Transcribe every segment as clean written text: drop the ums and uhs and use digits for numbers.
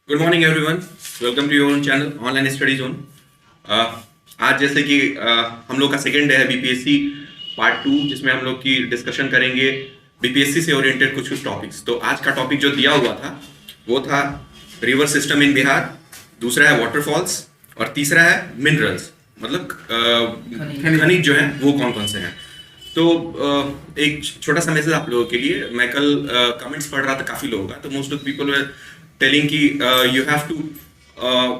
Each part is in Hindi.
Good morning everyone, welcome to your own channel online study zone. आज जैसे कि हम लोग का सेकेंड डे है बीपीएससी पार्ट 2, जिसमें हम लोग की डिस्कशन करेंगे बीपीएससी से ओरिएंटेड कुछ कुछ टॉपिक्स। तो आज का टॉपिक जो दिया हुआ था वो था रिवर सिस्टम इन बिहार, दूसरा है वाटरफॉल्स और तीसरा है मिनरल्स, मतलब खनिज जो है वो कौन कौन से हैं। तो एक छोटा सा मैसेज आप लोगों के लिए। मैं कल कमेंट्स पढ़ रहा था काफ़ी लोगों का, तो most of people were telling कि you have to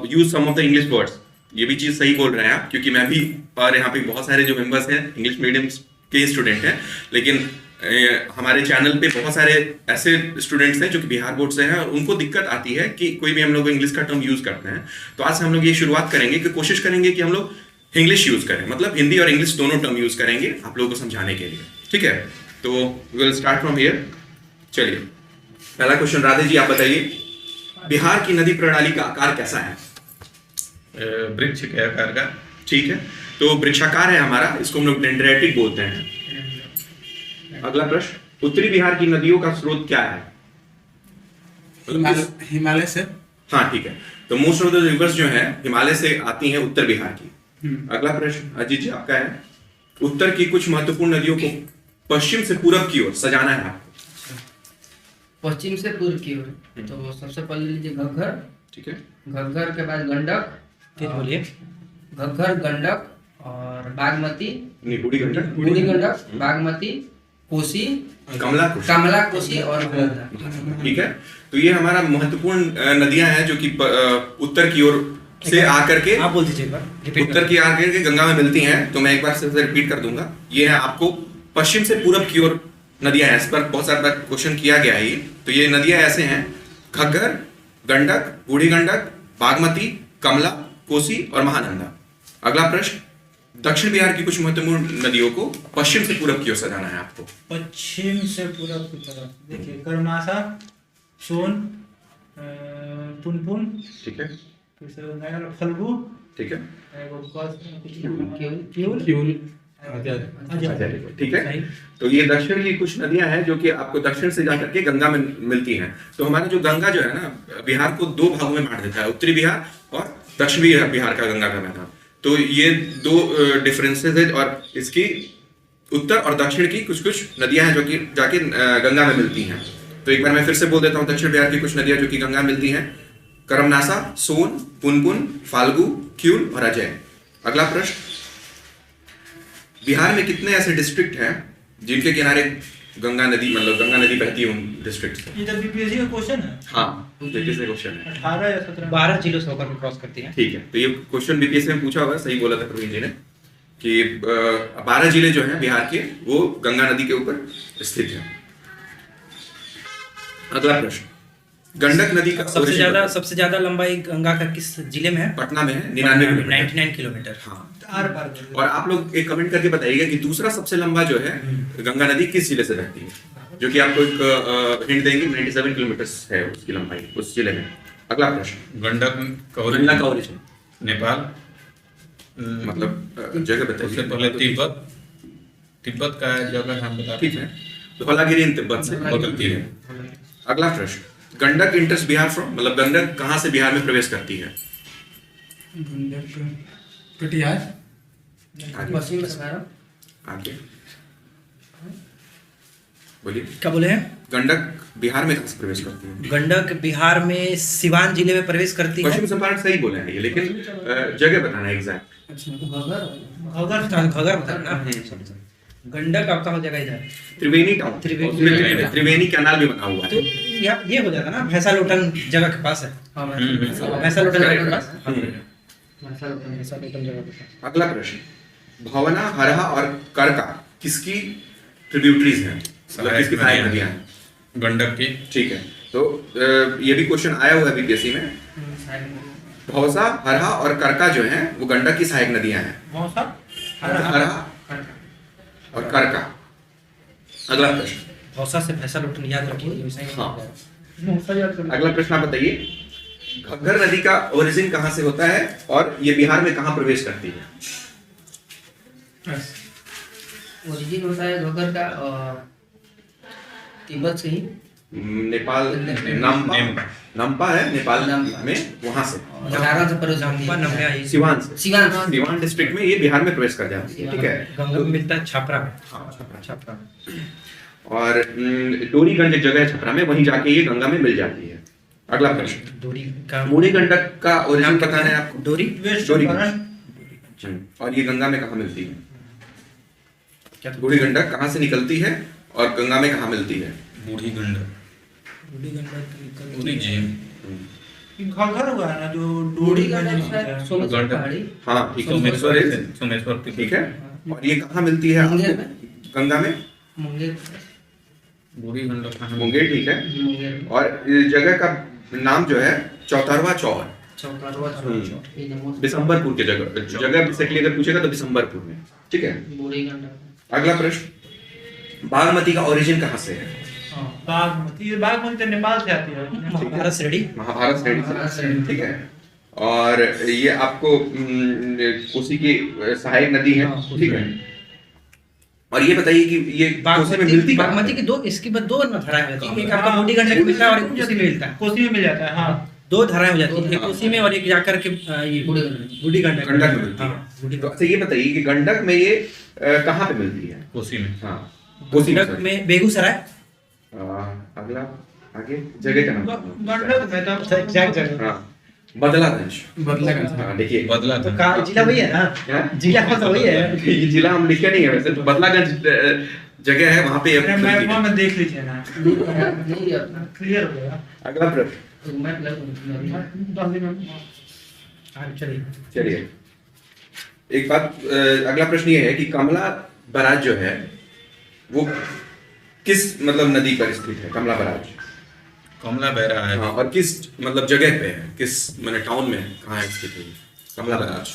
use some of the English words. ये भी चीज़ सही बोल रहे हैं आप, क्योंकि मैं भी और यहाँ पे बहुत सारे जो मेंबर्स हैं इंग्लिश मीडियम के स्टूडेंट हैं, लेकिन हमारे चैनल पे बहुत सारे ऐसे स्टूडेंट्स हैं जो कि बिहार बोर्ड से हैं और उनको दिक्कत आती है कि कोई भी हम लोग इंग्लिश का टर्म यूज़ करते हैं। तो आज से हम लोग ये शुरुआत करेंगे कि कोशिश करेंगे कि हम लोग इंग्लिश यूज़ करें, मतलब हिंदी और इंग्लिश दोनों टर्म यूज़ करेंगे आप लोगों को समझाने के लिए। ठीक है, तो we will start from here. चलिए, पहला क्वेश्चन राधे जी आप बताइए, बिहार की नदी प्रणाली का आकार कैसा है? वृक्ष के आकार का। ठीक है, तो वृक्षाकार है हमारा, इसको हम लोग डेंड्रेटिक बोलते हैं। अगला प्रश्न, उत्तरी बिहार की नदियों का स्रोत क्या है? हिमालय से। हाँ ठीक है, तो मोस्ट ऑफ द रिवर्स जो है हिमालय से आती हैं उत्तर बिहार की। अगला प्रश्न अजीत जी आपका है, उत्तर की कुछ महत्वपूर्ण नदियों को पश्चिम से पूरब की ओर सजाना है आपको। पश्चिम से पूर्व की ओर, तो सबसे पहले लीजिए घग्गर। ठीक है, घग्गर के बाद गंडक। बोलिए। घग्गर, गंडक और बागमती, बूढ़ी गंडक, बूढ़ी गंडक, बागमती, कोसी, कमला कोसी और महानंदा। ठीक है, तो ये हमारा महत्वपूर्ण नदियां हैं जो कि उत्तर की ओर से आकर के आप बोल दीजिए एक बार। उत्तर की आकर के गंगा में मिलती हैं। तो मैं एक बार से रिपीट कर दूंगा, ये है आपको पश्चिम से पूरब की ओर नदियां हैं। इस पर बहुत सारा क्वेश्चन किया गया है। तो ये नदियां ऐसे हैं, घग्गर, गंडक, बूढ़ी गंडक, बागमती, कमला, कोसी और महानंदा। अगला प्रश्न, दक्षिण बिहार की कुछ महत्वपूर्ण नदियों को पश्चिम से पूरब की ओर सजाना है आपको। पश्चिम से पूरब की तरफ देखिए, कर्माशा, सोन, पुनपुन, ठीक है, फल्गु, ठीक है, केवल ठीक है। तो ये दक्षिण की कुछ नदियां हैं जो कि आपको दक्षिण से जाकर के गंगा में मिलती हैं। तो हमारा जो गंगा जो है ना, बिहार को दो भागों में बांट देता है, उत्तरी बिहार और दक्षिणी बिहार का गंगा का मैदान। तो ये दो डिफरेंसेस है, और इसकी उत्तर और दक्षिण की कुछ कुछ नदियां हैं जो कि जाके गंगा में मिलती हैं। तो एक बार मैं फिर से बोल देता हूँ, दक्षिण बिहार की कुछ नदियां जो कि गंगा में मिलती हैं, करमनासा, सोन, पुनपुन, फाल्गु, क्यूल और अजय। अगला प्रश्न, बिहार में कितने ऐसे डिस्ट्रिक्ट हैं जिनके किनारे गंगा नदी, मतलब गंगा नदी बहती है उन डिस्ट्रिक्ट से? ये तो बीपीएससी का क्वेश्चन है। हाँ, बीपीएससी का क्वेश्चन है। 18 या 17 12 जिलों से होकर क्रॉस करती है। ठीक है, तो ये क्वेश्चन बीपीएससी में पूछा हुआ है, सही बोला था प्रवीण जी ने कि 12 जिले जो हैं बिहार के वो गंगा नदी के ऊपर स्थित हैं। अगला प्रश्न, गंडक नदी का सबसे ज्यादा लंबाई गंगा का किस जिले में है? पटना में है, 99 किलोमीटर। हाँ, आर पार। और आप लोग एक कमेंट करके बताइएगा कि दूसरा सबसे लंबा जो है गंगा नदी किस जिले से बहती है, जो कि आपको एक हिंट देंगे। 97 किलोमीटर है उसकी लंबाई उस जिले में। अगला प्रश्न, गंडक गंगा का ओरिजिन नेपाल, मतलब जगह उससे बताइए। पहले तिब्बत का जगह हम बता। ठीक है, धौलागिरी तिब्बत से निकलती है। अगला प्रश्न, गंडक इंटर्स बिहार फ्रॉम, मतलब गंडक कहाँ से बिहार में प्रवेश करती है? कटिहार, आगे पश्चिम बंगाल। आगे बोलिए। क्या बोले हैं? गंडक बिहार में कहाँ से प्रवेश करती है? गंडक बिहार में सिवान जिले में प्रवेश करती है। पश्चिम चंपारण सही बोले हैं ये, लेकिन जगह बताना एग्जैक्ट। घगर बताना। गंडक आपका हो जाएगा इधर त्रिवेणी टाउन, त्रिवेणी कैनाल भी बना हुआ तो है। ये हो जाता ना, भैंसा लोटन जगह के पास है। भैंसा लोटन जगह के पास है। अगला प्रश्न, भवना, हरहा और करका किसकी ट्रिब्यूटरीज हैं, मतलब किसकी सहायक नदियां हैं? गंडक की। ठीक है, तो ये भी क्वेश्चन आया हुआ है बीपीएससी में। भौसा, हरहा और करका जो हैं वो गंडक की सहायक नदियां हैं। हरहा और करका। अगला प्रश्न, भौसा से भैंसा लोटन याद रखिए। हाँ, अगला प्रश्न आप बताइए, घग्गर नदी का ओरिजिन कहाँ से होता है और ये बिहार में कहाँ प्रवेश करती है? ओरिजिन होता है घग्गर का तिब्बत से ही। नेपाल, नम्पा है नेपाल नम्पा। में, वहां से 18 से प्रवेश होती है। नंबर आई सिवान से, सिवान से। सिवान डिस्ट्रिक्ट में ये बिहार में प्रवेश कर जाती है, ठीक है। गंगा में मिलता है छपरा में। हाँ, छपरा में। और डोरीगंज एक जगह है छपरा में, वहीं जाके ये गंगा में मिल जाती है। अगला प्रश्न, डोरी का बूढ़ी गंडक का ओरिजिन पता है आपको? डोरी डोरीगंज। और ये गंगा में कहाँ मिलती है? क्या बूढ़ी गंडक कहाँ से निकलती है और गंगा में कहाँ मिलती है? बूढ़ी गंडक, बूढ़ी गंडक बूढ़ी झील, घाघर हुआ है ना जो बूढ़ी डोरी गंडक गंज शायद सोमेश्वर गंडक। पहाड़ी। हाँ ठीक है, सोमेश्वर सोमेश्वर है, सोमेश्वर की ठीक है। और ये कहाँ मिलती है मुंगेर आपको? में। गंगा में मुंगेर। बूढ़ी गंडक कहाँ मुंगेर, ठीक है। मुंगेर। और इस जगह का नाम जो है चौतारवा चौर, चौतारवा हम्म। चौर। ये नमो बिशंबरपुर के जगह जगह बेसिकली अगर पूछेगा तो बिशंबरपुर में, ठीक है। बूढ़ी गंडक। अगला प्रश्न, बागमती का ओरिजिन कहाँ से है? बागमती, ये बागमती तो नेपाल से आती है। महाभारत श्रेणी। महाभारत श्रेणी महाभारत से, श्रेणी। ठीक है। और ये आपको कोसी की सहायक नदी है, हाँ, कोसी ठीक है। और ये बताइए कि ये कोसी में मिलती कहाँ बागमती है? की दो, इसकी बाद दो धाराएं हो जाती है। एक आपका बूढ़ी गंडक में मिलता है और एक कोसी में मिलता है। कोसी में मिल जाता है, हाँ। दो धाराएं हो जाती है, एक हाँ। कोसी में और एक जाकर के ये बूढ़ी गंडक। बूढ़ी गंडक गंडक में मिलती है। हाँ, बूढ़ी तो अच्छा ये बताइए कि गंडक में ये कहाँ पे मिलती है? कोसी में। हाँ, कोसी में गंडक में बेगूसराय। अगला आगे जगह का नाम, गंडक में तो एग्जैक्ट जगह। हाँ, बदलागंज। बदलागंज। हाँ देखिए, बदला तो था। कहाँ जिला वही है ना? हाँ? जिला कौन सा वही है? ये जिला हम लिखे नहीं है वैसे, तो बदलागंज जगह है, वहाँ पे ये अरे मिलती मैप है। में देख लीजिए ना, नहीं दिया अपना। क्लियर हो गया। अगला प्रश्न, मैप लगा। 10 दिन में। हाँ, चलिए। चलिए एक बात, अगला प्रश्न ये है कि कमला बराज जो है वो किस मतलब नदी पर स्थित है? कमला बराज, कमला बह रहा है। हाँ, और किस मतलब जगह पे है, किस मैंने टाउन में कहाँ है स्थित है कमला बराज?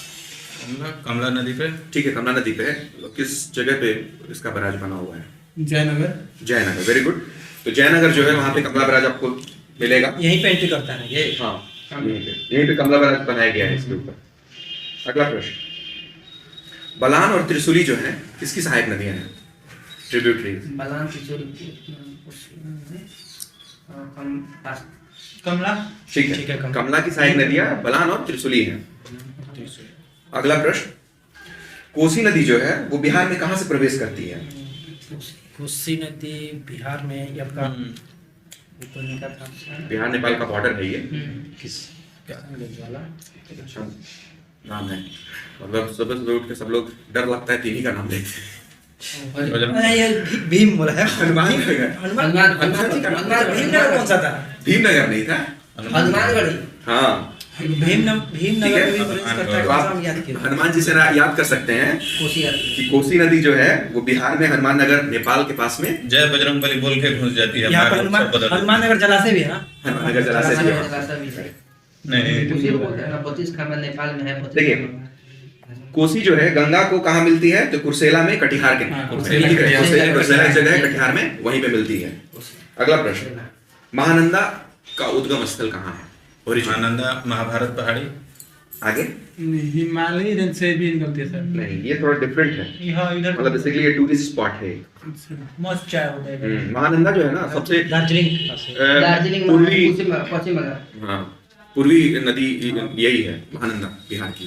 कमला नदी पे। ठीक है, कमला नदी पे है। किस जगह पे इसका बराज बना हुआ है? जयनगर। Jaynagar, very good. तो जयनगर जो है वहाँ पे कमला बराज आपको मिलेगा। यहीं पे एंट्री करता है ये। हाँ, यहीं पे कमला बराज बनाया गया है इसके ऊपर। अगला प्रश्न, बलान और त्रिशूली जो है किसकी सहायक नदियां हैं? ट्रिब्यूटरीज। बलान किशोरी। कमला। ठीक ठीक है, है, कमला की सहायक नदियां बलान और त्रिशूली हैं। अगला प्रश्न, कोसी नदी जो है वो बिहार में कहाँ से प्रवेश करती है? कोसी नदी बिहार में ये आपका ऊपर का था। बिहार नेपाल का बॉर्डर है ये। किस वाला? अच्छा नाम है, मतलब सुबह सुबह उठ के सब लोग डर लगता है तीन ही का नाम लेते हैं। ये भीम बोला है। हनुमान भीमनगर कौन सा था? भीमनगर नहीं था। हनुमानगढ़ी। हाँ, भीमनगर में भी प्रवेश करता है। तो कौन सा आप हम याद किए? हनुमान जी से याद कर सकते हैं कोसी आती है। कि कोसी नदी जो है वो बिहार में हनुमान नगर नेपाल के पास में जय बजरंगबली बोल के घुस जाती है। यहाँ पर हमारे सब बदल हनुमान नगर जलाशय भी है ना? हनुमान नगर जलाशय से है। जलाशय भी है। नहीं, कोसी को बोलते हैं ना, 32 खामा नेपाल में है। 32 देखिए, कोसी जो है गंगा को कहाँ मिलती है? तो कुर्सेला में, कटिहार के कुर्सेला, ठीक है, कटिहार। कुर्सेला एक जगह है कटिहार में, वहीं पे मिलती है। अगला प्रश्न, महानंदा का उद्गम स्थल कहाँ है? ओरिजिन? आनंदा महाभारत पहाड़ी। आगे हिमालय रेंज से भी निकलती है सर। नहीं, ये थोड़ा डिफरेंट है, हाँ इधर मतलब बेसिकली ये टूरिस्ट स्पॉट है। मस्त चाय होता है इधर। महानंदा जो है ना सबसे दार्जिलिंग के पास है। दार्जिलिंग में पूर्वी, पश्चिम बंगाल। हाँ पूर्वी नदी यही है महानंदा बिहार की।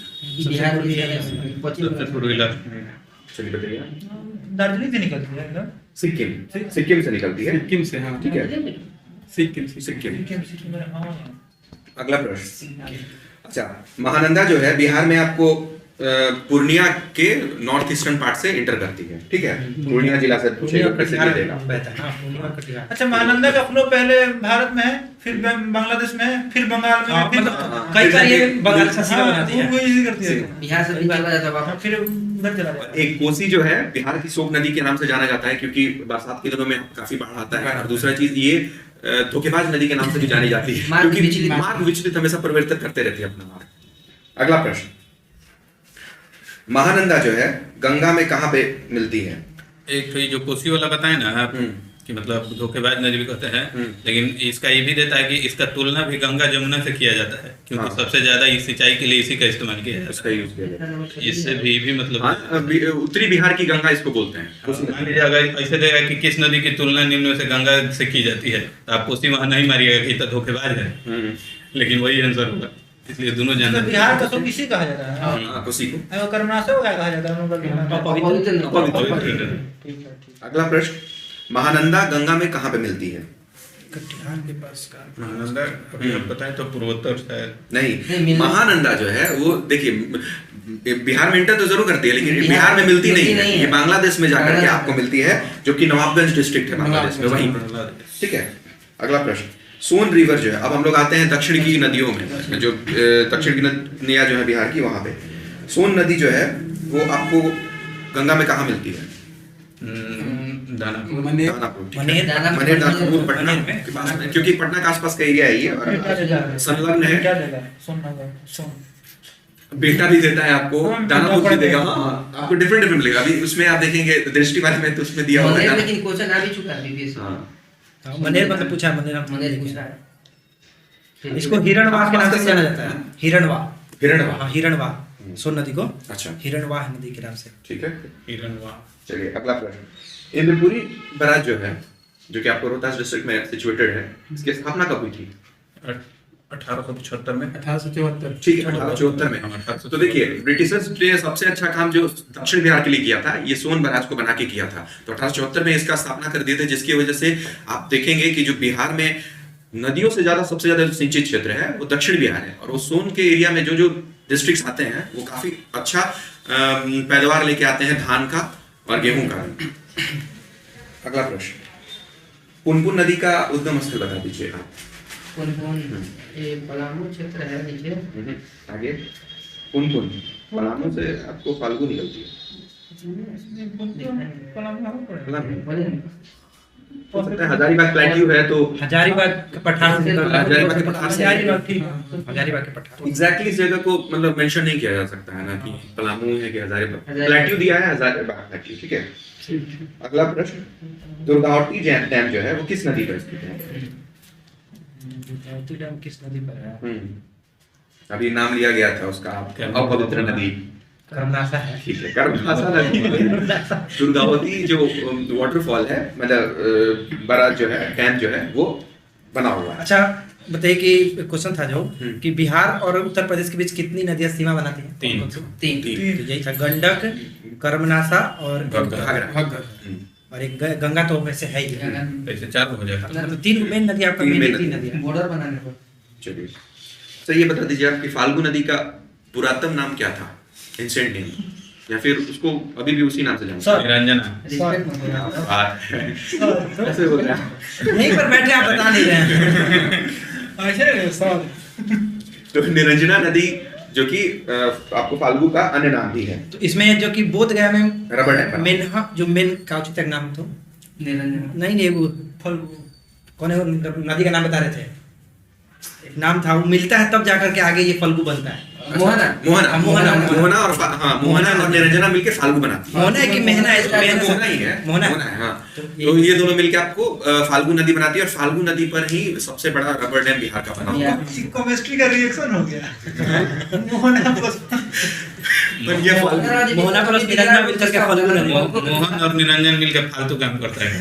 बिहार में पश्चिम सबसे बंगाल। पूर्वी इलाका। चलिए बताइए। दार्जिलिंग से निकलती है इधर। सिक्किम से निकलती है, सिक्किम से, हाँ। ठीक है, सिक्किम सिक्किम। हाँ। अगला प्रश्न, अच्छा महानंदा जो है बिहार में आपको पूर्णिया के नॉर्थ ईस्टर्न पार्ट से इंटर करती है, ठीक है। पूर्णिया जिला से पूछेगा, कैसे कटिहार मिलेगा? बहता है। हाँ, पूर्णिया कटिहार। अच्छा, महानंदा का फ्लो पहले भारत में है, फिर बांग्लादेश में है, फिर बंगाल में है, हाँ, फिर मतलब कई बार ये बंगाल से सीमा बनाती है। वो इजी करती है। बिहार से भी बांग्लादेश जाता है हाँ, वापस। फिर उधर चला जाता है। एक कोसी जो है बिहार की शोक नदी के नाम से जाना जाता है क्योंकि बरसात के दिनों में काफी बाढ़ आता है। और दूसरा चीज ये धोखेबाज नदी के नाम से भी जानी जाती है मार्ग क्योंकि विचलित। मार्ग विचलित हमेशा परिवर्तित करते रहती है अपना मार्ग। अगला प्रश्न, महानंदा जो है गंगा में कहाँ पे मिलती है? एक तो ये जो कोसी वाला बताए ना आप, कि मतलब धोखेबाज नदी भी कहते हैं, लेकिन इसका ये भी देता है कि इसका तुलना भी गंगा जमुना से किया जाता है, क्योंकि सबसे ज्यादा इस सिंचाई के लिए इसी का इस्तेमाल किया जाता उसका यूज किया जाता है। इससे भी मतलब है। उत्तरी बिहार की गंगा इसको बोलते हैं। मान लीजिए अगर ऐसे देगा कि किस नदी की तुलना निम्न से गंगा से की जाती है, तो आप कोसी वहां नहीं मारिएगा कि तो धोखेबाज है, लेकिन वही आंसर होगा। इसलिए दोनों तो जानना बिहार का तो किसी कहा जाता है। हाँ, कोसी को। और कर्मनाशा को क्या कहा जाता है? उनका बिहार का पवित्र नदी। पवित्र। ठीक है, ठीक है। अगला प्रश्न, महानंदा गंगा में कहाँ पे मिलती है? कटिहार के पास का महानंदा अभी आप बताएं तो पूर्वोत्तर शायद नहीं, मिलती- महानंदा जो है वो देखिए बिहार में इंटर तो जरूर करती है, लेकिन बिहार में मिलती नहीं है। ये बांग्लादेश में जाकर के आपको मिलती है, जो कि नवाबगंज डिस्ट्रिक्ट है बांग्लादेश में, वहीं पे। ठीक है। अगला प्रश्न, सोन रिवर जो है, अब हम लोग आते हैं दक्षिण की नदियों में, जो दक्षिण की नदियां जो है बिहार की, वहां पे सोन नदी जो है वो आपको गंगा में कहाँ मिलती है? दानापुर। दानापुर। मनेर मनेर दानापुर पटना के पास में, क्योंकि पटना के आसपास का एरिया है ये, क्या और जगह है? संलग्न है। क्या जगह है? सोननगर, सोन। बेटा भी देता है आपको, हाँ, दानापुर भी देगा। हाँ। हाँ, आपको डिफरेंट डिफरेंट मिलेगा। अभी उसमें आप देखेंगे दृष्टि वाले में तो उसमें दिया हुआ है। लेकिन क्वेश्चन आ भी चुका है बीपीएससी। हाँ, मनेर मतलब पूछा है, मनेर मनेर पूछ रहा है। इसको हिरणवाह के नाम से जाना जाता है। हिरणवाह, हिरणवा। हाँ हिरणवाह, सोन नदी को अच्छा, हिरणवाह नदी के नाम से। ठीक है। हिरणवाह। चलिए अगला प्रश्न, इंद्रपुरी बराज जो है, जो कि आपको रोहतास डिस्ट्रिक्ट में सिचुएटेड है, इसकी स्थापना कब हुई थी? 1875 में। 1874। ठीक है, 1874 में। 1874 तो देखिए ब्रिटिशर्स ने सबसे अच्छा काम जो दक्षिण बिहार के लिए किया था, ये सोन बराज को बना के किया था। तो 1874 में इसका स्थापना कर दिए थे, जिसकी वजह से आप देखेंगे कि जो बिहार में नदियों से ज्यादा सबसे ज्यादा सिंचित क्षेत्र है वो दक्षिण बिहार है, और वो सोन के एरिया में जो जो डिस्ट्रिक्ट्स आते हैं वो काफी अच्छा पैदावार लेके आते हैं धान का और गेहूं का। अगला प्रश्न, पुनपुन नदी का उद्गम स्थल बता दीजिए आप। पुनपुन ये पलामू क्षेत्र है नीचे। आगे, पुनपुन पलामू से आपको फाल्गु निकलती है। बोले हो सकता है हजारीबाग प्लेट्यू है, तो हजारीबाग के पठार से हजारीबाग के पठार से हजारीबाग, ठीक है, हजारीबाग के पठार। एग्जैक्टली इस जगह को मतलब मेंशन नहीं किया जा सकता है ना कि पलामू है कि हजारीबाग। हजारीबाग। प्लेट्यू दिया है, हजारीबाग प्लेट्यू। ठीक है। अगला प्रश्न, दुर्गावती डैम जो है वो किस नदी पर स्थित है? दुर्गावती डैम किस नदी पर है? अभी नाम लिया गया था उसका, अपवित्र नदी। कर्मनाशा है। ठीक है, कर्मनाशा नदी। दुर्गावती जो वाटरफॉल है, मतलब बड़ा जो है डैम जो है वो बना हुआ है। अच्छा बताइए कि क्वेश्चन था जो कि बिहार और उत्तर प्रदेश के बीच कितनी नदियां सीमा बनाती हैं? तीन। तीन। तो यही था, गंडक, कर्मनाशा और घाघरा। और एक गंगा तो वैसे है ही है। ऐसे 4 हो जाएगा। मतलब 3 मेन नदी आपका तीन मेन main 3 नदी। नदियां। बॉर्डर बनाने पर। चलिए, तो ये बता दीजिए आप कि फाल्गु नदी का पुरातन नाम क्या था, एंशिएंट नेम, या फिर उसको अभी भी उसी नाम से जानते सर। निरंजना। रिस्पेक्ट मत करो। हैं? बात है। ऐसे हो रहा है। यहीं पर बैठे आप बता नहीं रहे हैं। ऐसे सर। तो निरंजना नदी जो कि आपको फाल्गु का अन्य नाम भी है। तो इसमें जो कि बोध गया में रबर डैम मेन, हाँ जो मेन का उचित नाम तो निरंजन। नहीं वो फल्गु कौन है, वो नदी का नाम बता रहे थे, एक नाम था, वो मिलता है तब जाकर के आगे ये फल्गु बनता है। मोहना। मोहना मोहना। मोहना और मोहना और निरंजना मिलके फाल्गु बनाती है। मोहना है कि मेहना है? मोहना ही है। मोहना है, हाँ। तो तो ये दोनों मिलके आपको फाल्गु नदी बनाती है, और फाल्गु नदी पर ही सबसे बड़ा रबर डैम बिहार का बना हुआ है। केमिस्ट्री का रिएक्शन हो गया। मोहना प्लस पर ये फाल्गु मोहना प्लस निरंजना मिलकर के फल्गु नदी। मोहन और निरंजन मिलकर फालतू काम करता है।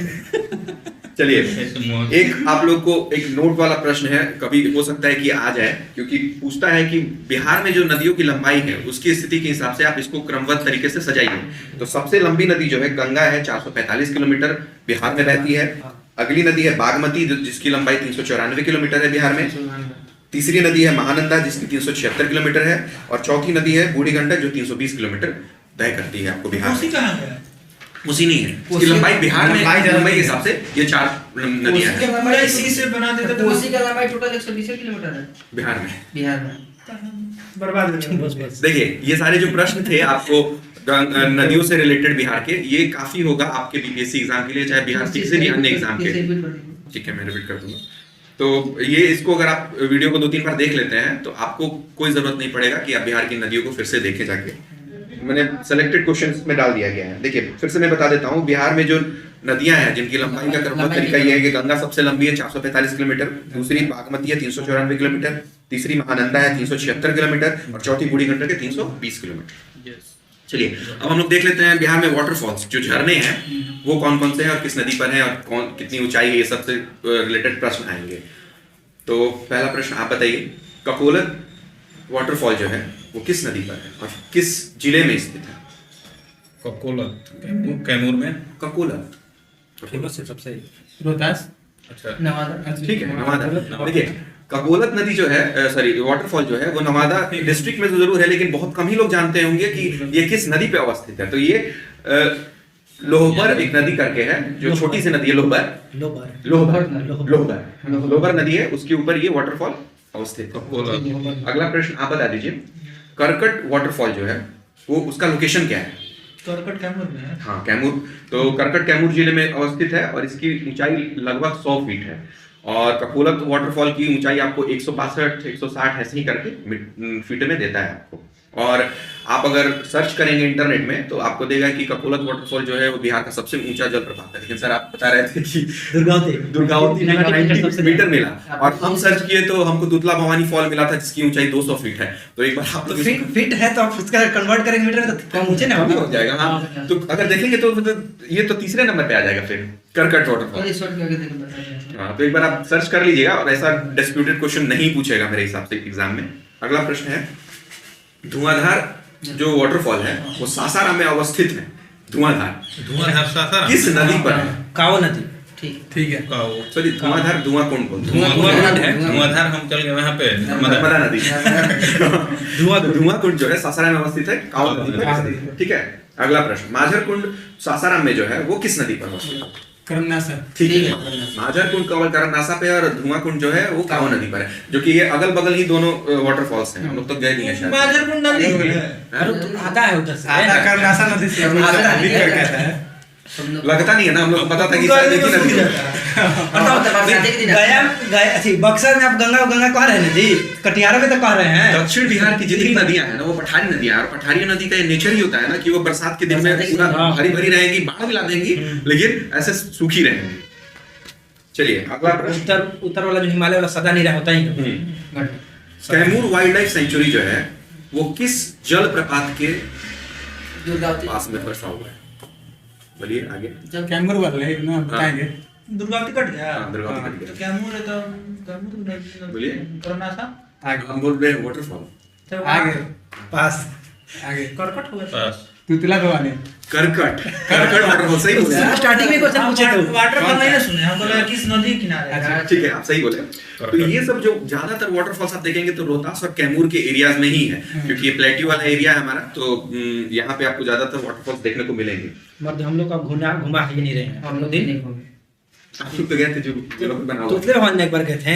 चलिए, ऐसे मोहन। एक आप लोग को एक नोट वाला प्रश्न है, कभी हो सकता है कि आ जाए, क्योंकि पूछता है कि बिहार में जो नदियों की लंबाई है उसकी स्थिति के हिसाब से आप इसको क्रमबद्ध तरीके से सजाइए। तो सबसे लंबी नदी जो है गंगा है, 445 किलोमीटर बिहार में बहती है। अगली नदी है बागमती, जिसकी लंबाई 394 किलोमीटर है बिहार में। तीसरी नदी है महानंदा, जिसकी 376 किलोमीटर है। और चौथी नदी है बूढ़ी गंडक, जो 320 किलोमीटर तय करती है आपको बिहार उसी में। कहाँ गया? उसी नहीं है, उसकी लंबाई बिहार में लंबाई के हिसाब से ये 4 नदियां कोसी हैं का लंबाई इसी से बना देते तो कोसी का लंबाई टोटल 120 किलोमीटर है बिहार में। बिहार में। बर्बाद हो गया। बस बस देखिए, ये सारे जो प्रश्न थे आपको नदियों से रिलेटेड बिहार के, ये काफी होगा आपके बीपीएससी एग्जाम के लिए, चाहे बिहार के किसी भी अन्य एग्जाम के। ठीक है, मैं रिपीट कर दूंगा। तो ये इसको अगर आप वीडियो को 2-3 बार देख लेते हैं तो आपको कोई जरूरत नहीं पड़ेगा कि आप बिहार की नदियों को फिर से देखें जाके। मैंने सेलेक्टेड क्वेश्चंस में डाल दिया गया है। देखिए फिर से मैं बता देता हूँ, बिहार में जो नदियां हैं जिनकी लंबाई का क्रमबद्ध तरीका ये है कि गंगा सबसे लंबी है 445 किलोमीटर, दूसरी बागमती है 394 किलोमीटर, तीसरी महानंदा है 376 किलोमीटर और चौथी बूढ़ी गंडक है 320 किलोमीटर। चलिए अब हम लोग देख लेते हैं बिहार में वाटरफॉल्स जो झरने हैं वो कौन कौन से हैं और किस नदी पर हैं और कौन कितनी ऊंचाई है, ये सबसे रिलेटेड प्रश्न आएंगे। तो पहला प्रश्न आप बताइए, ककोलत वाटरफॉल जो है वो किस नदी पर है और किस जिले में स्थित है? ककोलत कैमूर में। ककोलत फेमस है सबसे। रोहतास। अच्छा नवादा। ठीक है, नवादा। देखिए ककोलत नदी जो है सॉरी वाटरफॉल जो है वो नवादा डिस्ट्रिक्ट में तो जरूर है, लेकिन बहुत कम ही लोग जानते होंगे कि ये किस नदी पे अवस्थित है। तो ये लोहबर एक नदी करके है जो छोटी सी नदी है, लोहबर नदी है, उसके ऊपर ये वाटरफॉल अवस्थित है। ककोलत। अगला प्रश्न आप बता दीजिए, करकट वाटरफॉल जो है वो उसका लोकेशन क्या है? करकट कैमूर में है। हाँ कैमूर, तो करकट कैमूर जिले में अवस्थित है और इसकी ऊंचाई लगभग 100 फीट है और ककोलत वाटरफॉल की ऊंचाई आपको 162 160 ऐसे ही करके फीट में देता है आपको। और आप अगर सर्च करेंगे इंटरनेट में तो आपको देगा कि ककोलत वाटरफॉल जो है वो बिहार का सबसे ऊंचा जलप्रपात है। लेकिन सर आप बता रहे थे कि दुर्गावती 90 मीटर मिला और हम सर्च किए तो हमको दुतला भवानी फॉल मिला था जिसकी ऊंचाई 200 फीट है। तो एक बार आप फिट है तो आप उसका कन्वर्ट करेंगे मीटर में तो कम ऊंचे ना हो जाएगा। हाँ तो अगर देखेंगे तो ये तो तीसरे नंबर पे आ जाएगा फिर करकट वाटरफॉल। हाँ तो एक बार आप सर्च कर लीजिएगा और ऐसा डिस्प्यूटेड क्वेश्चन नहीं पूछेगा मेरे हिसाब से एग्जाम में। अगला प्रश्न है, धुआंधार जो वाटरफॉल है वो सासाराम में अवस्थित है। धुआंधार सासाराम किस नदी पर है? कावो नदी। ठीक है। काओ। सॉरी धुआंधार धुआं कौन धुआंधार हम चल गए वहाँ पे नर्मदा नदी। धुआं कुंड जो है सासाराम में अवस्थित है, काओ नदी पर स्थित है। ठीक है। अगला प्रश्न, माझर कुंड सासाराम में जो है वो किस नदी पर अवस्थित है? करमनासा। ठीक है। माझर कुंड कवल करमनासा पे और धुआं कुंड जो है वो काओ नदी पर है, जो कि ये अगल बगल ही दोनों वाटरफॉल्स हैं। हम लोग तो गए नहीं है शायद। माजर कुंड नदी आधा है उधर से। आधा करमनासा नदी से करमनासा है। लगता नहीं है ना, हम लोग को पता था कि शायद एक ही नदी है। गया बक्सर में आप गंगा कह रहे हैं जी, कटिहार में तो कह रहे हैं। दक्षिण बिहार की जितनी नदियां हैं ना वो पठारी नदियां हैं और पठारी नदी का ये नेचर ही होता है ना कि वो बरसात के दिन में पूरा हरी भरी रहेंगी, बाढ़ भी ला देंगी, लेकिन ऐसे सूखी रहेंगी। चलिए अगला प्रश्न, उत्तर वाला जो हिमालय वाला सदा नहीं होता ही। कैमूर वाइल्ड लाइफ सेंचुरी जो है वो किस जलप्रपात के पास में बसा हुआ है? बोलिए आगे। कैमूर वाले ना बताएंगे। दुर्गावती कट गया। हाँ, दुर्गावती कट गया। तो कैमूर है तो कैमूर बोलिए। करमनासा आगे हम बोल रहे हैं वाटरफॉल। तो आगे पास आगे करकट हो गया। पास। तुतला भवानी। करकट वाटरफॉल सही बोले। स्टार्टिंग में क्वेश्चन पूछे थे। वाटरफॉल नहीं ना सुने, हम बोले किस नदी किनारे है। ठीक है आप सही बोले। तो ये सब जो ज्यादातर वाटरफॉल्स आप देखेंगे तो रोहतास और कैमूर के एरियाज में ही है, क्योंकि ये प्लेट्यू वाला एरिया है हमारा, तो यहाँ पे आपको ज्यादातर वाटरफॉल्स देखने को मिलेंगे। मर्द हम लोग का घुमा ही नहीं रहे हैं। हम लोग दिन आप लोग तो गए थे जो लोग बना हुआ तो उतले भवन एक बार गए थे।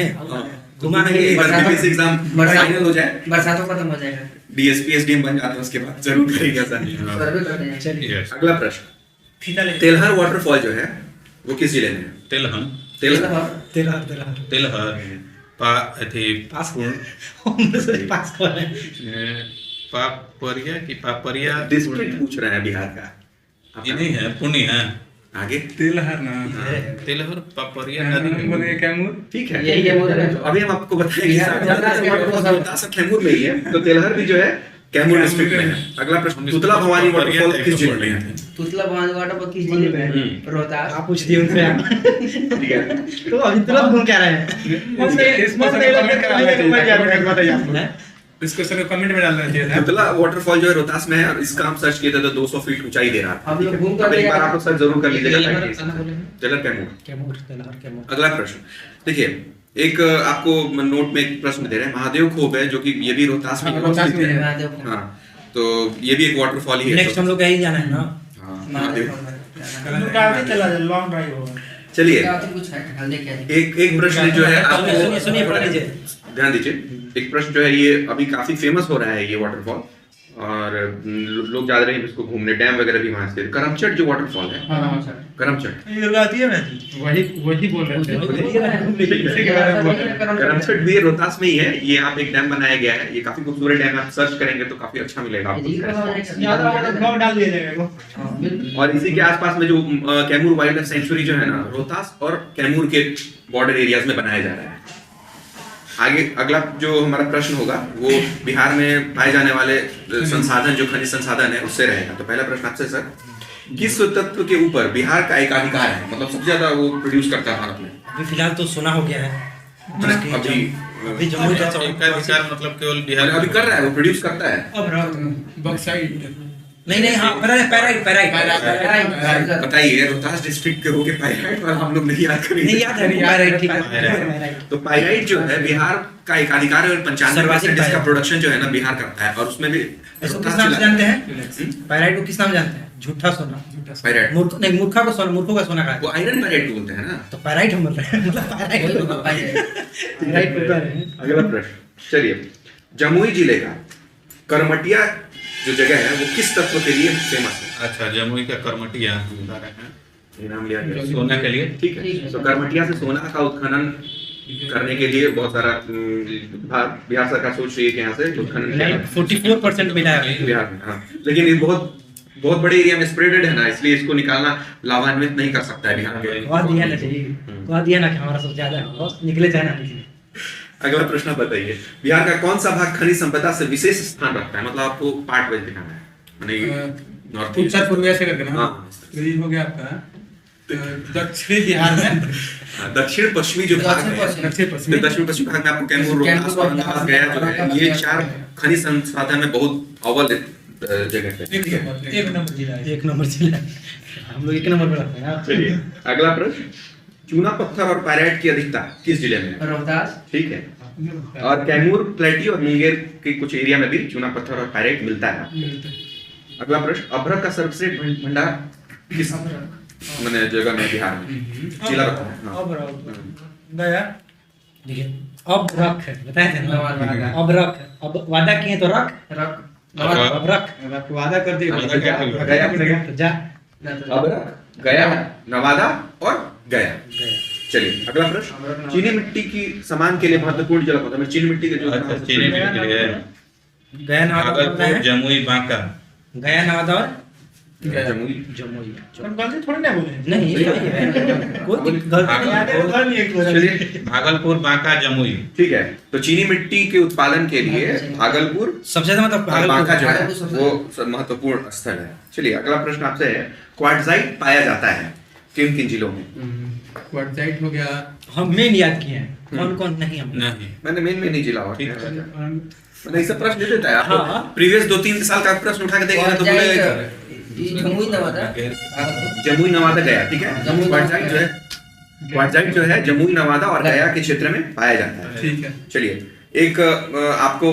घुमा है एक बार बीपीएससी एग्जाम फाइनल हो जाए, बरसातों खत्म हो जाएगा, डीएसपी एसडीएम बन जाते हैं, उसके बाद जरूर करेंगे ऐसा। सर्वे करते हैं। चलिए Yes. अगला प्रश्न, तेलहर वाटरफॉल जो है वो किस जिले में है? तेलहन। तेलहर तेलहर पास पास कर रहे हैं। पापरिया की पापरिया डिस्ट्रिक्ट पूछ रहे हैं बिहार का। ये नहीं है, पुणे है। आगे तिलहर ना तेलहर पापरिया नदी में बोले कैमूर। ठीक है, यही कैमूर है। अभी हम आपको बताएंगे बिहार- रोहतास और कैमूर में ही है, तो तेलहर भी जो है कैमूर डिस्ट्रिक्ट में है। अगला प्रश्न, तुतला भवानी वाटरफॉल किस जिले में है? तुतला भवानी वाटर किस जिले में है? हम्म। रोहतास। आप पूछ दिए उनसे। ठीक है, तो अभी तुरंत घूम के आ रहे हैं। इस क्वेश्चन को कमेंट में डालना चाहिए था। तुतला वाटरफॉल जो है रोहतास में है और इसका हम सर्च किए थे तो 200 फीट ऊंचाई दे रहा था। हम लोग घूम अब कर एक बार आप लोग सर्च जरूर कर लीजिएगा। तेलहर कैमूर। अगला प्रश्न देखिए, एक आपको नोट में एक प्रश्न दे रहे हैं, महादेव खोप है जो कि ये भी रोहतास में रोहतास में है। महादेव। हाँ, तो ये भी एक वाटरफॉल ही है। नेक्स्ट हम लोग यही जाना है ना। हाँ, महादेव। लॉन्ग ड्राइव होगा। चलिए कुछ है हल्दी क्या है? एक प्रश्न जो है सुनिए आपको सुनिए पढ़ लीजिए। ध्यान दीजिए। एक प्रश्न जो है ये अभी काफी फेमस हो रहा है ये वाटरफॉल, और लोग जा रहे हैं इसको घूमने, डैम वगैरह भी वहाँ से। करमचट जो वाटरफॉल है, करमचट, ये आती है ना, वही बोल रहे थे। करमचट भी रोहतास में ही है। ये यहाँ पे एक डैम बनाया गया है, ये काफी खूबसूरत डैम है, आप सर्च करेंगे तो काफी अच्छा मिलेगा आपको। ज्यादा गाँव डाल दिया जाएगा। और इसी के आसपास में जो कैमूर वाइल्ड लाइफ सेंचुरी जो है ना, रोहतास और कैमूर के बॉर्डर एरियाज में बनाया जा रहा है। आगे अगला जो हमारा प्रश्न होगा वो बिहार में पाए जाने वाले संसाधन, जो खनिज संसाधन है, उससे रहेगा। तो पहला प्रश्न आपसे सर, किस तत्व के ऊपर बिहार का एक अधिकार है, मतलब सबसे ज्यादा वो प्रोड्यूस करता है भारत में? अभी फिलहाल तो सोना हो गया है। अभी जम्मू का एकाधिकार मतलब केवल बिहार अभी कर रहा है, वो प्रोड्यूस करता है। बॉक्साइट नहीं हाँ, पैराइट बताइए, रोहतास डिस्ट्रिक्ट के होके पाइराइट वाला हम लोग नहीं याद करेंगे। नहीं याद है, पैराइट ठीक है। तो पाइराइट जो है बिहार का एक अधिकार है और 95% इसका प्रोडक्शन जो है ना बिहार करता है, और उसमें भी इसको किस नाम से जानते हैं? पैराइट को किस नाम जानते हैं? झूठा सोना। पाइराइट नहीं, मूर्खा को सोना, मूर्खों का सोना कहा है। वो आयरन पाइराइट बोलते हैं ना। तो पैराइट हम बोल रहे हैं, मतलब पैराइट बोल रहे हैं। अगला प्रश्न, चलिए, जमुई जिले का करमटिया जो जगह है वो किस तत्व के लिए फेमस है? अच्छा, जमुई का करमटिया ये नाम लिया गया सोना के लिए। ठीक है। तो करमटिया से सोना का उत्खनन करने के लिए बहुत सारा बिहार सरकार सोच रही है कि यहाँ से उत्खनन किया जाए। 44% मिला है बिहार में, हाँ। लेकिन ये बहुत बड़े एरिया में स्प्रेडेड है ना, इसलिए इसको निकालना लाभान्वित नहीं कर सकता है बिहार के। कहा दिया ना चाहिए, कहा दिया ना कि हमारा सब ज्यादा है, बस निकले चाहे ना निकले। अगला प्रश्न बताइए, बिहार का कौन सा भाग खनिज संपदा से विशेष स्थान रखता है? मतलब आपको पार्ट वाइज दिखाना है, माने नॉर्थ उत्तर पूर्व से करके ना। हाँ। तो ये हो गया आपका दक्षिणी बिहार में। दक्षिण पश्चिमी जो भाग है, दक्षिण पश्चिमी, तो दक्षिण पश्चिमी भाग में आपको कैमूर, रोहतास, औरंगाबाद, गया जो है, ये 4 खनिज संसाधन में बहुत अव्वल जगह पे। एक नंबर जिला है। एक नंबर जिला हम लोग एक नंबर पे रखते हैं। चलिए अगला प्रश्न, चूना पत्थर और पायराइट की अधिकता किस जिले में है? रोहतास। ठीक है। और कैमूर, प्लेटी और मुंगेर के कुछ एरिया में भी चूना पत्थर और पायराइट मिलता है। अगला प्रश्न, अभ्रक का सर्वश्रेष्ठ भंडार किस मैंने जगह में बिहार में जिला बताया? हाँ। गया देखिए, अब रख है, बताए थे ना, अब रख है, अब वादा किए तो रख, अब रख, वादा कर दिया। गया, तो जा। अभ्रक, गया, नवादा और गया। चलिए अगला प्रश्न, चीनी मिट्टी की सामान के लिए महत्वपूर्ण जगह होता है? चीनी मिट्टी के जो अच्छा, चीनी मिट्टी के लिए गया नवादा भागलपुर, जमुई, बांका। गया नवादा और जमुई। जमुई। गलती थोड़ी ना बोले। नहीं कोई गलती चलिए भागलपुर, बांका, जमुई। ठीक है। तो चीनी मिट्टी के उत्पादन के लिए भागलपुर सबसे ज्यादा मतलब और बांका जो है भागलपुर वो महत्वपूर्ण स्थल है। चलिए अगला प्रश्न आपसे है, क्वार्टजाइट पाया जाता है किन किन जिलों में? क्वार्टजाइट हो गया। हम मेन याद किए हैं, कौन कौन नहीं हम नहीं, मैंने मेन में नहीं जिला और ठीक क्या है। है? मैंने इसे प्रश्न दे देता है आपको। हाँ। प्रीवियस 2-3 साल का प्रश्न उठा के देखेगा तो बोलेगा जमुई नवादा। जमुई, नवादा, गया। ठीक है। जमुई, क्वार्टजाइट जो है, क्वार्टजाइट जो है जमुई, नवादा और गया के क्षेत्र में पाया जाता है। ठीक है। चलिए एक आपको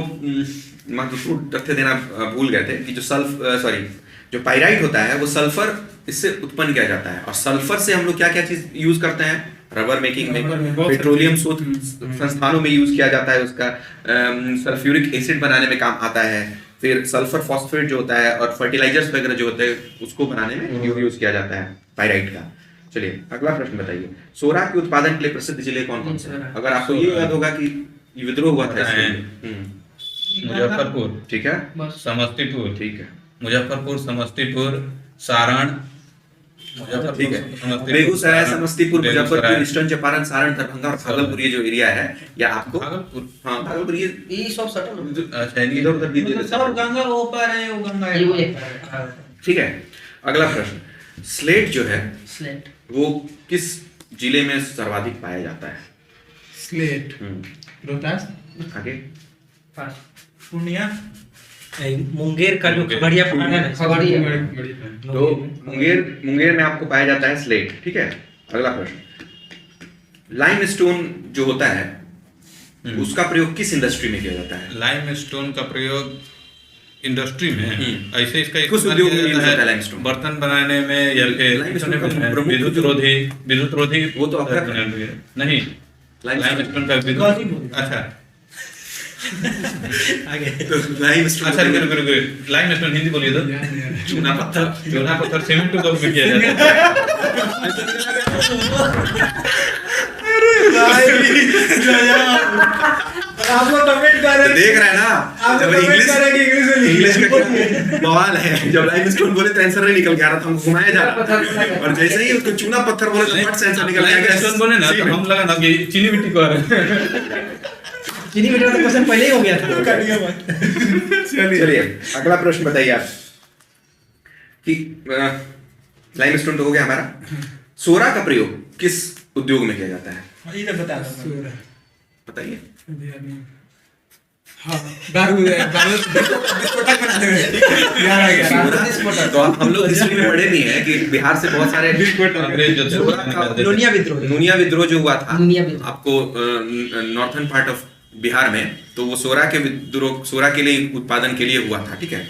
महत्वपूर्ण तथ्य देना भूल गए थे कि जो पाइराइट होता है वो सल्फर इससे उत्पन्न किया जाता है, और सल्फर से हम लोग क्या क्या चीज यूज करते हैं? रबर मेकिंग में, पेट्रोलियम शोध संस्थानों में यूज किया जाता है, उसका सल्फ्यूरिक एसिड बनाने में काम आता है। फिर सल्फर फॉस्फेट जो होता है और फर्टिलाइजर्स वगैरह जो होते हैं उसको बनाने में यूज किया जाता है पाइराइट का। चलिए अगला प्रश्न बताइए, सोरा के उत्पादन के लिए प्रसिद्ध जिले कौन कौन से हैं? अगर आपको ये याद होगा कि विद्रोह हुआ था इसमें। मुजफ्फरपुर, ठीक है, समस्तीपुर, ठीक है, मुजफ्फरपुर, समस्तीपुर, सारण, ठीक है। बेगूसराय, समस्तीपुर, मुजफ्फरपुर, ईस्टर्न चंपारण, सारण, दरभंगा और भागलपुर, ये जो एरिया है या आपको भागलपुर। हाँ भागलपुर ये ये सब सटल। अच्छा, इधर उधर भी दे देते सब हैं। गंगा ऊपर है, वो गंगा ये वो है। एक ठीक है। अगला प्रश्न, स्लेट जो है स्लेट। वो किस जिले में सर्वाधिक पाया जाता है? स्लेट रोहतास। आगे पूर्णिया। मुंगेर का जो मुंगेर। खगड़िया पहाड़ है, खगड़िया। तो मुंगेर में आपको पाया जाता है स्लेट। ठीक है। अगला प्रश्न, लाइमस्टोन जो होता है उसका प्रयोग किस इंडस्ट्री में किया जाता है? लाइम स्टोन का प्रयोग इंडस्ट्री में ऐसे इसका कुछ इस्तेमाल उद्योग में किया यूज जाता होता है है, limestone। बर्तन बनाने में या फिर limestone का प्रमुख विद्युत रोधी, विद्युत रोधी वो तो अभ्रक नहीं, लाइम स्टोन का विद्युत। गाजीपुर। अच्छा, आगे तो लाइम अच्छा रुको लाइम स्टोन हिंदी बोलिए तो चूना पत्थर सीमेंट को में किया जाता आप लोग कमेंट कर रहे तो देख रहे हैं ना, आप जब लोग कमेंट इंग्लिश कर रहे हैं कि इंग्लिश में इंग्लिश का क्या बवाल है। जब लाइम स्टोन बोले तो आंसर नहीं निकल के आ रहा था, हमको घुमाया जा रहा था। और जैसे ही उसको चूना पत्थर बोले तो फट से आंसर निकल लाइम गया। स्टोन बोले ना तो हम लगा ना कि चीनी मिट्टी को आ रहा है। चीनी मिट्टी का क्वेश्चन पहले ही हो गया था। कर दिया मैं। चलिए अगला प्रश्न बताइए आप कि लाइम स्टोन तो हो गया हमारा। सोरा का प्रयोग किस उद्योग में किया जाता है? ये तो बता दो। बताइए। हाँ, दारू विस्फोटक बनाने में यार आ गया। तो हम लोग हिस्ट्री में पढ़े नहीं है कि बिहार से बहुत सारे अंग्रेज जो थे वो निकाल देते थे। नूनिया विद्रोह जो हुआ था नूनिया विद्रोह। आपको नॉर्थन पार्ट ऑफ बिहार में, तो वो सोरा के विद्रोह, सोरा के लिए उत्पादन के लिए हुआ था। ठीक है,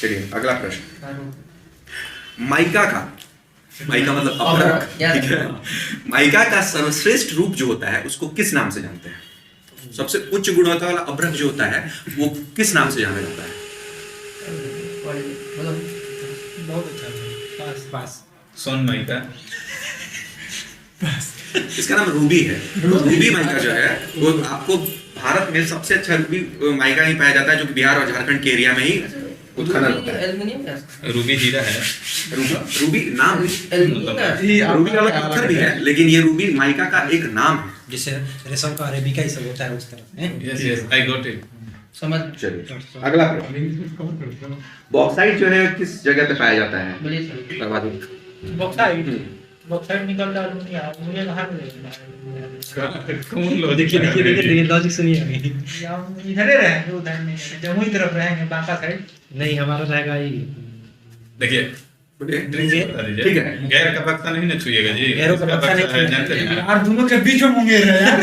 चलिए अगला प्रश्न। माइका मतलब अभ्रक, ठीक है। माइका का सर्वश्रेष्ठ रूप जो होता है उसको किस नाम से जानते हैं? सबसे उच्च गुणवत्ता वाला अभ्रक जो होता है वो किस नाम से जाना जाता है? बहुत अच्छा। पास सोन माइका इसका नाम रूबी है। रूबी माइका जो है वो आपको भारत में सबसे अच्छा रूबी माइका ही पाया जाता है, जो कि बिहार और झारखंड के एरिया में ही उत्खनन होता है। एल्युमिनियम का रूबी हीरा है। रूबी नाम एल्युमिनियम का रूबी वाला पत्थर भी है, लेकिन ये रूबी माइका का एक नाम है। जिसे रेशम का अरेबिका ही सब होता है उस तरह हैं? Yes I got it. समझ चलिए अगला प्रश्न। बॉक्साइट जो है किस जगह पे पाया जाता है? बोलिए सर। बता दूं। बॉक्साइट निकलता है दुनिया, मुझे कहाँ मिलेगा? कौन लॉजिक देखिए लॉजिक सुनिए अभी। हम इधर ही रहेंगे, उधर नहीं, जमुई तरफ रहेंगे, बांका साइड। नहीं हमारा रहेगा ही देखिए बोलिए। बता दीजिए। ठीक है। गैर का बक्सा नहीं ना छुइएगा जी। गैरों का बक्सा नहीं है, जानते हैं ना। यार दोनों के बीच में मुंगेर है यार।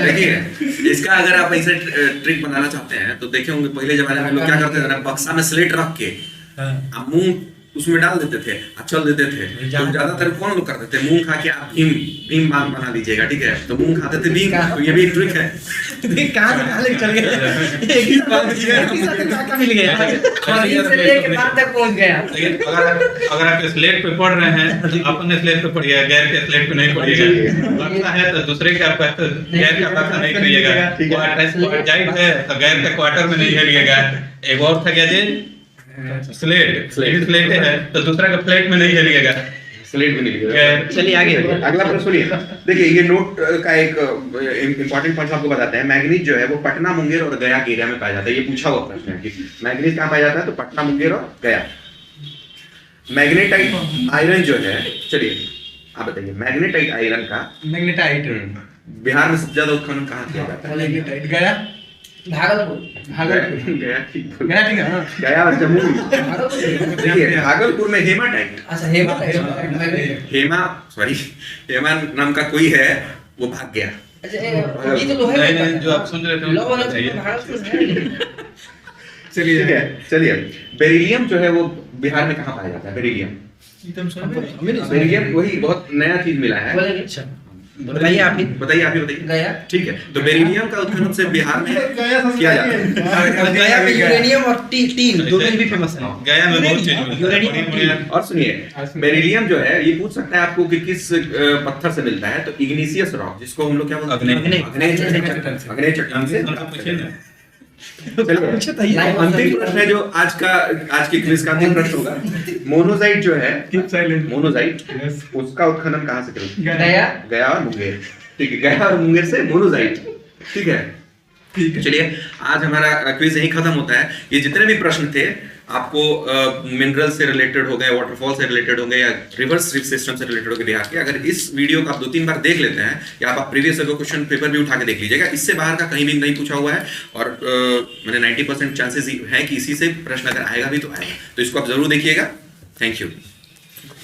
देखिए इसका अगर आप ऐसे ट्रिक बनाना चाहते हैं तो देखे होंगे पहले जमाने में लोग क्या करते थे ना, बक्सा में स्लेट रख के आप मूंग उसमें डाल देते थे, चल देते थे। तो ज्यादातर कौन लोग करते थे, मूंग खा के आप भीम बांग बना लीजिएगा। ठीक है, तो मूंग खाते थे भीम, तो ये भी एक ट्रिक है। कहाँ से कहाँ लेके चल गए? एक ही बात कहाँ मिल गया? खरीद से लेके बांध तक पहुंच गया। लेकिन अगर आप स्लेट पे पढ़ रहे हैं तो अपने स्लेट पे पढ़िएगा, गैर के स्लेट पे नहीं पढ़िएगा। बक्सा है तो दूसरे का गैर का बक्सा नहीं छुइएगा। क्वार्टर है तो गैर के क्वार्टर में नहीं हेलिएगा। एक और था क्या जी, स्लेट है तो दूसरा का प्लेट में नहीं हेलिएगा। स्लेट में नहीं लिखेगा। चलिए आगे अगला प्रश्न सुनिए। देखिए ये नोट का एक इंपॉर्टेंट पॉइंट आपको बताते हैं। मैग्नीज जो है वो पटना, मुंगेर और गया के एरिया में पाया जाता है। ये पूछा हुआ प्रश्न है कि मैग्नीज कहाँ पाया जाता है, तो पटना, मुंगेर और गया। मैग्नेटाइट आयरन जो है, चलिए आप बताइए, मैग्नेटाइट आयरन का मैग्नेटाइट बिहार में सबसे ज्यादा उत्खनन कहाँ किया जाता है? मैग्नेटाइट गया भागलपुर। गया, ठीक बोल। गया ठीक है हाँ। गया और जमुई। भागलपुर। देखिए भागलपुर में हेमाटाइट, अच्छा हेमा हेमा नाम का कोई है, वो भाग गया। अच्छा ये तो लोहे नहीं का नहीं, जो आप सुन रहे थे लोहा वो वाला बताइए। भागलपुर है। चलिए ठीक है, चलिए बेरिलियम जो है वो बिहार में कहाँ पाया जाता है? बेरिलियम एकदम सुन बेरिलियम वही बहुत नया चीज मिला है। बोलेंगे अच्छा बताइए आप ही। बताइए, आप ही बताइए। गया। ठीक है, तो बेरिलियम का उत्खनन से बिहार में किया जाता है। गया में यूरेनियम और टीन दोनों ही भी फेमस है। गया में बहुत चीज मिलता है। यूरेनियम और सुनिए, बेरिलियम जो है ये पूछ सकता है आपको कि किस पत्थर से मिलता है, तो इग्निशियस रॉक, जिसको हम लोग क्या बोलते हैं, अग्नेय चट्टान से। पूछिए ना। चलिए अंतिम प्रश्न है जो आज के क्विज का अंतिम प्रश्न होगा। मोनोजाइट जो है, मोनोजाइट उसका उत्खनन कहाँ से करें? गया और मुंगेर। ठीक है, गया और मुंगेर से मोनोजाइट। ठीक है, चलिए आज हमारा क्विज यही खत्म होता है। ये जितने भी प्रश्न थे आपको मिनरल से रिलेटेड हो गए, वाटरफॉल से रिलेटेड हो गए, या रिवर्स रिफ सिस्टम से रिलेटेड हो गए बिहार के, अगर इस वीडियो को आप 2-3 बार देख लेते हैं, या आप प्रीवियस क्वेश्चन पेपर भी उठा के देख लीजिएगा, इससे बाहर का कहीं भी नहीं पूछा हुआ है। और मैंने 90% चांसेस है कि इसी से प्रश्न अगर आएगा भी तो आएगा, तो इसको आप जरूर देखिएगा। Thank you.